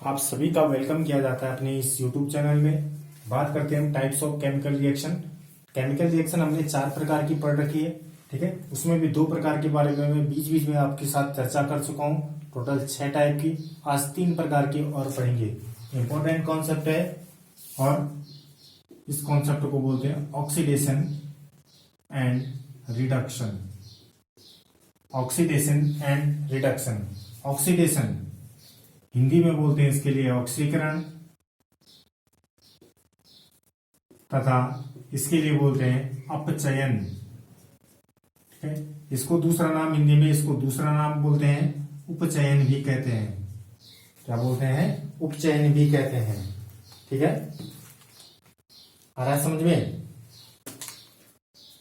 आप सभी का वेलकम किया जाता है अपने इस YouTube चैनल में। बात करते हैं हम types of chemical reaction. Chemical reaction हमने 4 प्रकार की पढ़ रखी है, ठीक है। उसमें भी 2 प्रकार के बारे में मैं बीच बीच में आपके साथ चर्चा कर चुका हूँ। टोटल 6 टाइप की, आज 3 प्रकार की और पढ़ेंगे। इंपॉर्टेंट कॉन्सेप्ट है और इस कॉन्सेप्ट को बोलते हैं oxidation and reduction. Oxidation and reduction. Oxidation Hindi में बोलते हैं इसके लिए ऑक्सीकरण, तथा इसके लिए बोलते हैं अपचयन, ठीक है। इसको दूसरा नाम हिंदी में इसको दूसरा नाम बोलते हैं उपचयन भी कहते हैं। क्या बोलते हैं? उपचयन भी कहते हैं, ठीक है। आ रहा है समझ में?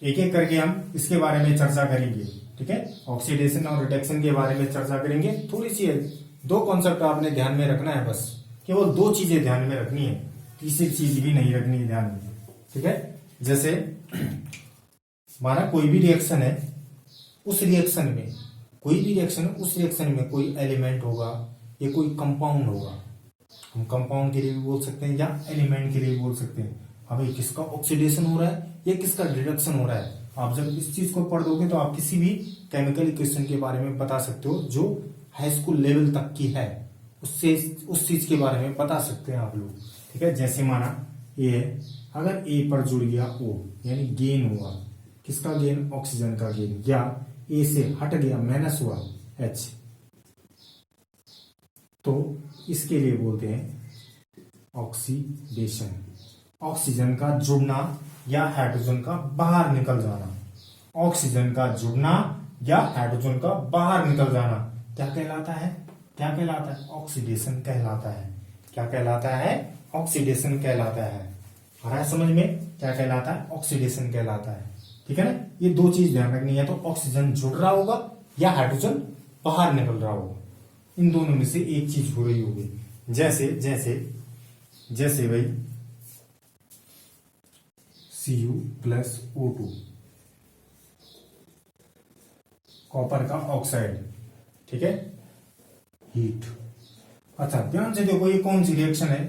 एक एक करके हम इसके बारे में चर्चा करेंगे, ठीक है। ऑक्सीडेशन और रिडक्शन के बारे में चर्चा करेंगे। थोड़ी सी 2 कॉन्सेप्ट आपने ध्यान में रखना है, बस केवल 2 चीजें ध्यान में रखनी है, तीसरी चीज भी नहीं रखनी है ध्यान में, ठीक है। जैसे हमारा कोई भी रिएक्शन है, उस रिएक्शन में कोई भी रिएक्शन है, उस रिएक्शन में कोई एलिमेंट होगा या कोई कंपाउंड होगा। हम कंपाउंड के लिए भी बोल सकते हैं या एलिमेंट के लिए भी बोल सकते हैं। अभी किसका ऑक्सीडेशन हो रहा है या किसका रिडक्शन हो रहा है, आप जब इस चीज को पढ़ दोगे तो आप किसी भी केमिकल इक्वेशन के बारे में बता सकते हो जो हाई स्कूल लेवल तक की है, उससे उस चीज के बारे में बता सकते हैं आप लोग, ठीक है। जैसे माना ये है, अगर ए पर जुड़ गया ओ यानी गेन हुआ, किसका गेन? ऑक्सीजन का गेन। या ए से हट गया माइनस हुआ एच, तो इसके लिए बोलते हैं ऑक्सीडेशन। ऑक्सीजन का जुड़ना या हाइड्रोजन का बाहर निकल जाना। ऑक्सीजन का जुड़ना या हाइड्रोजन का बाहर निकल जाना क्या कहलाता है? क्या कहलाता है? ऑक्सीडेशन कहलाता है। क्या कहलाता है? ऑक्सीडेशन कहलाता है। आ रहा है समझ में? क्या कहलाता है? ऑक्सीडेशन कहलाता है, ठीक है ना। ये 2 चीज ध्यान रखनी है, तो ऑक्सीजन जुड़ रहा होगा या हाइड्रोजन बाहर निकल रहा होगा, इन दोनों में से एक चीज हो रही होगी। जैसे जैसे जैसे भाई Cu+O2 कॉपर का ऑक्साइड, ठीक है, हीट। अच्छा ध्यान से देखो, ये कौन सी रिएक्शन है?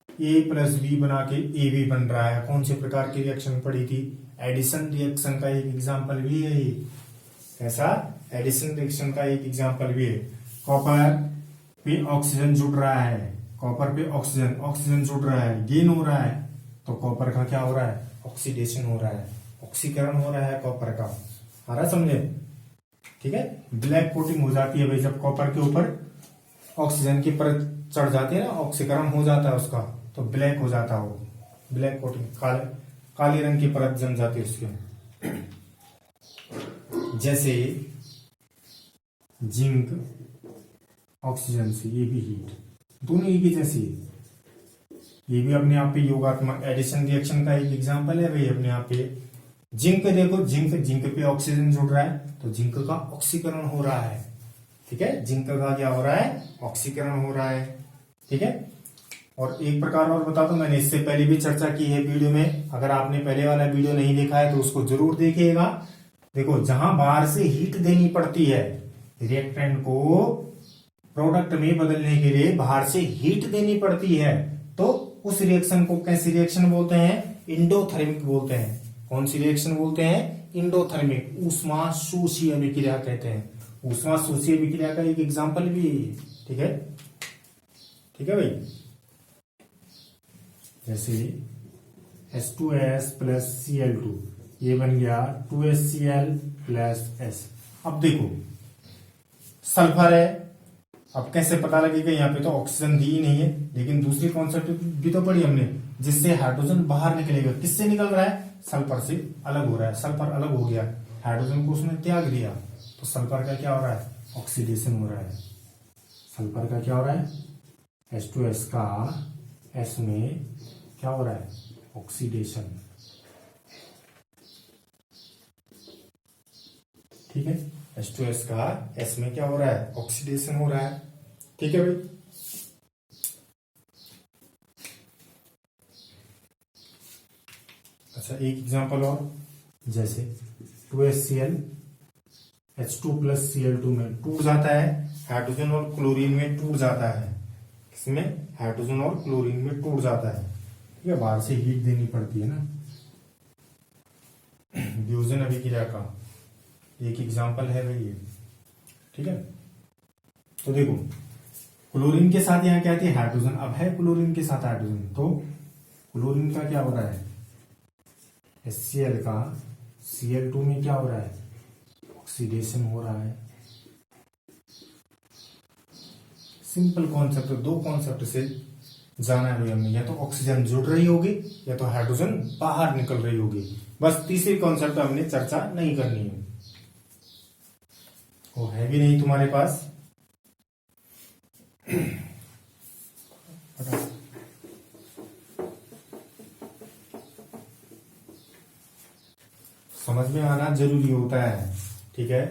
A+B बना के AB बन रहा है। कौन से प्रकार की रिएक्शन पड़ी थी? एडिशन रिएक्शन का एक एग्जांपल भी है ये। कैसा? एडिशन रिएक्शन का एक एग्जांपल भी है। कॉपर पे ऑक्सीजन जुड़ रहा है, कॉपर पे ऑक्सीजन जुड़ रहा है, गेन हो रहा है, तो कॉपर का क्या हो रहा है? ऑक्सीडेशन हो रहा है, ऑक्सीकरण हो रहा है कॉपर का। आ रहा समझे? ठीक है। ब्लैक कोटिंग हो जाती है भाई, जब कॉपर के ऊपर ऑक्सीजन की परत चढ़ जाती है ना, ऑक्सीकरण हो जाता है उसका, तो ब्लैक हो जाता है वो, ब्लैक कोटिंग, काले रंग की परत जम जाती है उसके। जैसे जिंक ऑक्सीजन से, ये भी हीट, दोनों एक ही जैसी है। ये भी अपने आप पे योगात्मक एडिशन रिएक्शन का एक एग्जांपल है भाई अपने आप पे। जिंक देखो, जिंक पे ऑक्सीजन जुड़ रहा है, तो जिंक का ऑक्सीकरण हो रहा है, ठीक है। जिंक का क्या हो रहा है? ऑक्सीकरण हो रहा है, ठीक है। और एक प्रकार और बता दो, मैंने इससे पहले भी चर्चा की है वीडियो में, अगर आपने पहले वाला वीडियो नहीं देखा है तो उसको जरूर देखिएगा। देखो, जहां बाहर से हीट देनी पड़ती है, रिएक्टेंट को प्रोडक्ट में बदलने के लिए बाहर से हीट देनी पड़ती है, तो उस रिएक्शन को कैसी रिएक्शन बोलते हैं? इंडोथर्मिक बोलते हैं। कौन सी रिएक्शन बोलते हैं? इंडोथर्मिक, ऊष्मा शोषीय अभिक्रिया कहते हैं। ऊष्मा शोषीय अभिक्रिया का एक एग्जांपल भी, ठीक है, ठीक है भाई। जैसे H2S + Cl2, ये बन गया 2HCl + S। अब देखो सल्फर है, अब कैसे पता लगेगा? यहाँ पे तो ऑक्सीजन दी ही नहीं है, लेकिन दूसरी कॉन्सेप्ट भी तो पढ़ी हमने, जिससे हाइड्रोजन बाहर निकलेगा। किससे निकल रहा है? सल्फर से अलग हो रहा है। सल्फर अलग हो गया, हाइड्रोजन को उसने त्याग दिया, तो सल्फर का क्या हो रहा है? ऑक्सीडेशन हो रहा है। सल्फर का क्या हो रहा है? H2S का S में क्या हो रहा है? ऑक्सीडेशन, ठीक है। H2S का S में क्या हो रहा है? ऑक्सीडेशन हो रहा है, ठीक है भाई। अच्छा एक एग्जांपल और, जैसे 2HCl H2 + Cl2 में टूट जाता है, हाइड्रोजन और क्लोरीन में टूट जाता है, इसमें हाइड्रोजन और क्लोरीन में टूट जाता है। ठीक है, बाहर से हीट देनी पड़ती है ना। वियोजन अभिक्रिया का एक एग्जांपल है भाई ये। ठीक है, तो देखो क्लोरीन के साथ यहाँ क्या थी, हाइड्रोजन। अब है क्लोरीन के साथ हाइड्रोजन, तो क्लोरीन का क्या हो रहा है, HCl का Cl2 में क्या हो रहा है, ऑक्सीडेशन हो रहा है। सिंपल कॉन्सेप्ट, दो कॉन्सेप्ट से जाना है भाई हमने, या तो ऑक्सीजन जुड़ रही होगी या तो हाइड्रोजन बाहर निकल रही होगी। बस तीसरी कॉन्सेप्ट हमने चर्चा नहीं करनी है, वो है भी नहीं तुम्हारे पास। समझ में आना जरूरी होता है। ठीक है,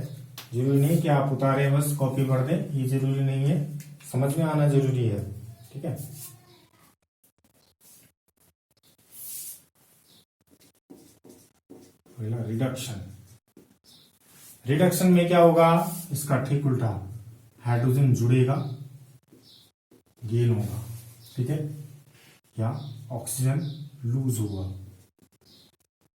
जरूरी नहीं कि आप उतारे बस कॉपी कर दें, ये जरूरी नहीं है, समझ में आना जरूरी है। ठीक है, रिडक्शन। रिडक्शन में क्या होगा, इसका ठीक उल्टा, हाइड्रोजन जुड़ेगा, गेन होगा। ठीक है, या ऑक्सीजन लूज होगा,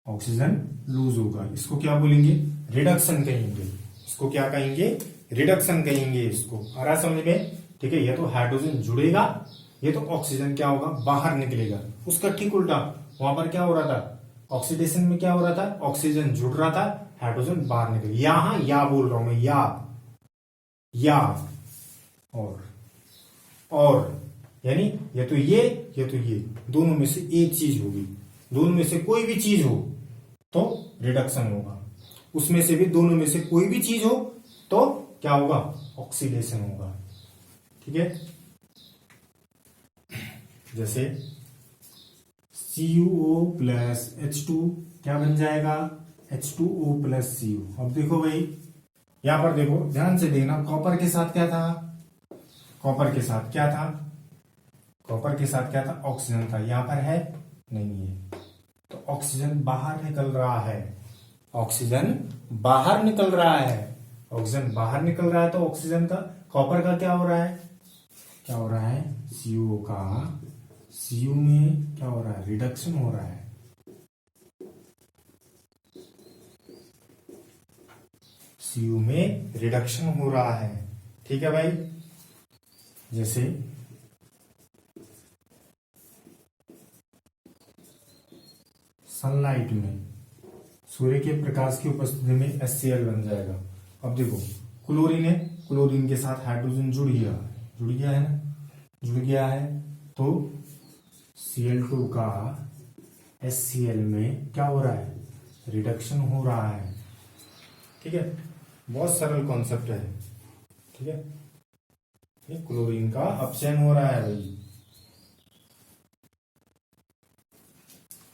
ऑक्सीजन लूज होगा। इसको क्या बोलेंगे, रिडक्शन कहेंगे। इसको क्या कहेंगे, रिडक्शन कहेंगे। इसको आ रहा समझ में। ठीक है, या तो हाइड्रोजन जुड़ेगा या तो ऑक्सीजन क्या होगा, बाहर निकलेगा। उसका ठीक उल्टा, वहां पर क्या हो रहा था, ऑक्सीडेशन में क्या हो रहा था, ऑक्सीजन जुड़ रहा था, हाइड्रोजन बाहर निकल। यहां या बोल रहा हूं मैं, या और यानी या तो ये या तो ये, दोनों में से एक चीज होगी। दोनों में से कोई भी चीज हो तो रिडक्शन होगा, उसमें से भी दोनों में से कोई भी चीज हो तो क्या होगा, ऑक्सीडेशन होगा। ठीक है, जैसे CuO प्लस H2 क्या बन जाएगा, H2O प्लस Cu। अब देखो भाई, यहां पर देखो, ध्यान से देखना, कॉपर के साथ क्या था, कॉपर के साथ क्या था, कॉपर के साथ क्या था, ऑक्सीजन था। यहां पर है नहीं है, तो ऑक्सीजन बाहर निकल रहा है, ऑक्सीजन बाहर निकल रहा है, ऑक्सीजन बाहर निकल रहा है। तो ऑक्सीजन का, कॉपर का क्या हो रहा है, क्या हो रहा है, CO का, Cu में क्या हो रहा है, रिडक्शन हो रहा है। Cu में रिडक्शन हो रहा है। ठीक है भाई, जैसे सनलाइट में, सूर्य के प्रकाश की उपस्थिति में HCl बन जाएगा। अब देखो क्लोरीन है, क्लोरीन के साथ हाइड्रोजन जुड़ गया है ना, जुड़ गया है, तो Cl2 का HCl में क्या हो रहा है, रिडक्शन हो रहा है। ठीक है, बहुत सरल कॉन्सेप्ट है। ठीक है, ये क्लोरीन का अपचयन हो रहा है भाई।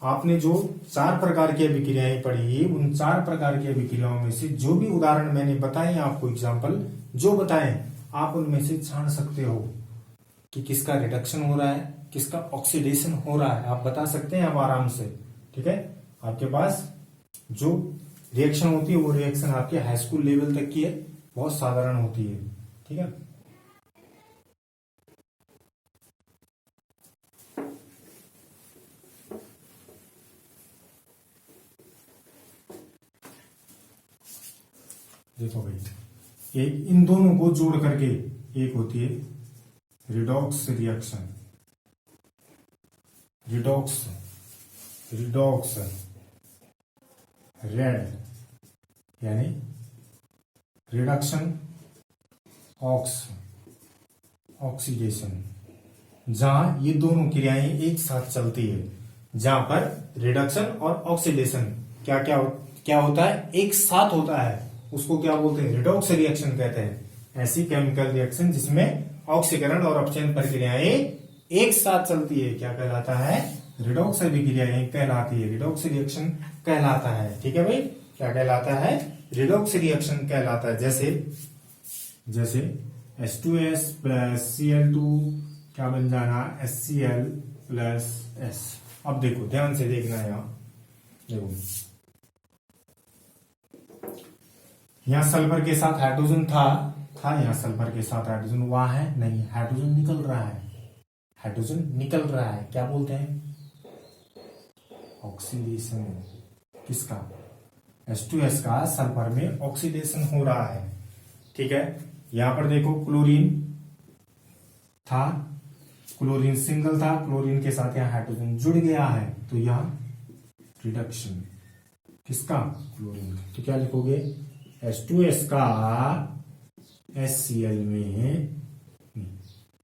आपने जो 4 प्रकार की अभिक्रियाएं पढ़ी, उन 4 प्रकार की अभिक्रियाओं में से जो भी उदाहरण मैंने बताए आपको, एग्जाम्पल जो बताएं, आप उनमें से छान सकते हो कि किसका रिडक्शन हो रहा है, किसका ऑक्सीडेशन हो रहा है, आप बता सकते हैं आप आराम से। ठीक है, आपके पास जो रिएक्शन होती है वो रिएक्शन आपके हाई स्कूल लेवल तक की है, बहुत साधारण होती है। ठीक है, देखो भाई, एक इन दोनों को जोड़ करके एक होती है रिडॉक्स रिएक्शन, रिडॉक्स रेड यानी रिडक्शन ऑक्सीडेशन, जहां ये दोनों क्रियाएं एक साथ चलती है, जहां पर रिडक्शन और ऑक्सीडेशन क्या क्या क्या होता है, एक साथ होता है, उसको क्या बोलते हैं, रिडॉक्स रिएक्शन कहते हैं। ऐसी केमिकल रिएक्शन जिसमें ऑक्सीकरण और अपचयन प्रक्रियाएं एक साथ चलती है, क्या कहलाता है, रिडॉक्स अभिक्रियाएं कहलाती है, रिडॉक्स रिएक्शन कहलाता है। ठीक है भाई, क्या कहलाता है, रिडॉक्स रिएक्शन कहलाता है। जैसे H2S प्लस Cl2 क्या बन जाना, HCl प्लस S। अब देखो ध्यान से देखना, यहां देखो, यहां सल्फर के साथ हाइड्रोजन था, यहां सल्फर के साथ हाइड्रोजन, वहां है नहीं, हाइड्रोजन निकल रहा है, हाइड्रोजन निकल रहा है, क्या बोलते हैं, ऑक्सीडेशन। किसका, H2S का सल्फर में ऑक्सीडेशन हो रहा है। ठीक है, यहां पर देखो क्लोरीन था, क्लोरीन सिंगल था, क्लोरीन के साथ यहां हाइड्रोजन जुड़ गया है, तो यहां रिडक्शन किसका, क्लोरीन का। तो क्या लिखोगे, H2S का HCl में,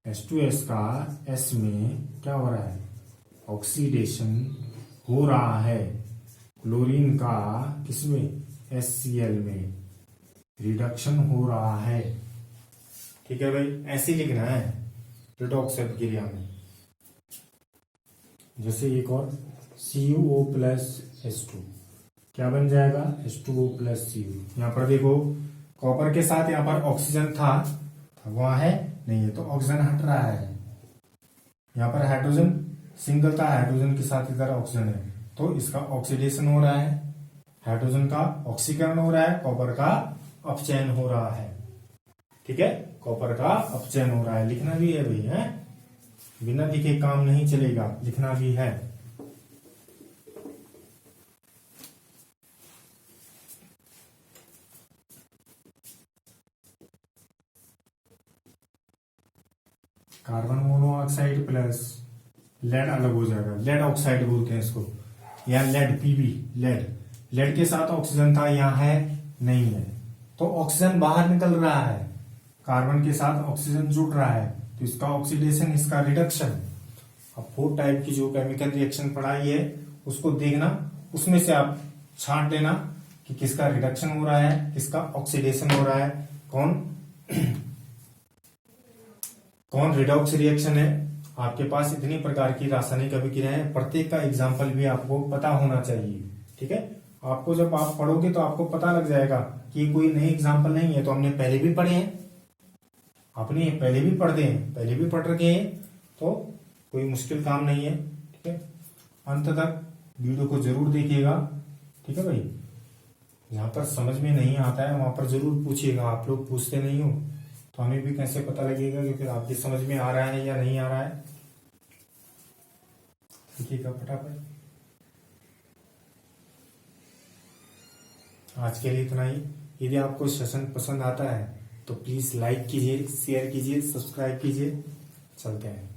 H2S का S में क्या हो रहा है, ऑक्सीडेशन हो रहा है, क्लोरीन का किसमें, HCl में रिडक्शन हो रहा है। ठीक है भाई, ऐसे लिखना है रिडॉक्स अभिक्रिया में। जैसे एक और CuO प्लस H2 क्या बन जाएगा, H2O प्लस Cu। यहां पर देखो कॉपर के साथ यहां पर ऑक्सीजन था वहां है नहीं है, तो ऑक्सीजन हट रहा है। यहां पर हाइड्रोजन सिंगल था, हाइड्रोजन के साथ इधर ऑक्सीजन है, तो इसका ऑक्सीडेशन हो रहा है, हाइड्रोजन का ऑक्सीकरण हो रहा है, कॉपर का अपचयन हो रहा है। ठीक है, कॉपर का अपचयन हो रहा है, लिखना भी है भाई, है बिना लिखे काम नहीं चलेगा, लिखना भी है। कार्बन मोनोऑक्साइड प्लस लेड अलग हो जाएगा, लेड ऑक्साइड बोलते हैं इसको, या लेड पीबी, लेड के साथ ऑक्सीजन था, यहां है नहीं है, तो ऑक्सीजन बाहर निकल रहा है, कार्बन के साथ ऑक्सीजन जुड़ रहा है, तो इसका ऑक्सीडेशन, इसका रिडक्शन। अब 4 टाइप की जो केमिकल रिएक्शन पढ़ाई है उसको देखना, उसमें से आप छांट लेना कि किसका रिडक्शन हो रहा है, किसका ऑक्सीडेशन हो रहा है, कौन रिडॉक्स रिएक्शन है। आपके पास इतनी प्रकार की रासायनिक अभिक्रियाएं हैं, प्रत्येक का एग्जाम्पल भी आपको पता होना चाहिए। ठीक है, आपको जब आप पढ़ोगे तो आपको पता लग जाएगा कि कोई नई एग्जाम्पल नहीं है, तो हमने पहले भी पढ़े हैं, आपने पहले भी पढ़ते हैं, पहले भी पढ़ रखे हैं, तो कोई मुश्किल काम नहीं है। ठीक है, अंत तक वीडियो को जरूर देखिएगा। ठीक है भाई, जहां पर समझ में नहीं आता है वहां पर जरूर पूछिएगा, आप लोग पूछते नहीं हो तो हमें भी कैसे पता लगेगा कि फिर आपकी समझ में आ रहा है या नहीं आ रहा है। देखिएगा फटाफट। आज के लिए इतना ही। यदि आपको सेशन पसंद आता है तो प्लीज लाइक कीजिए, शेयर कीजिए, सब्सक्राइब कीजिए। चलते हैं।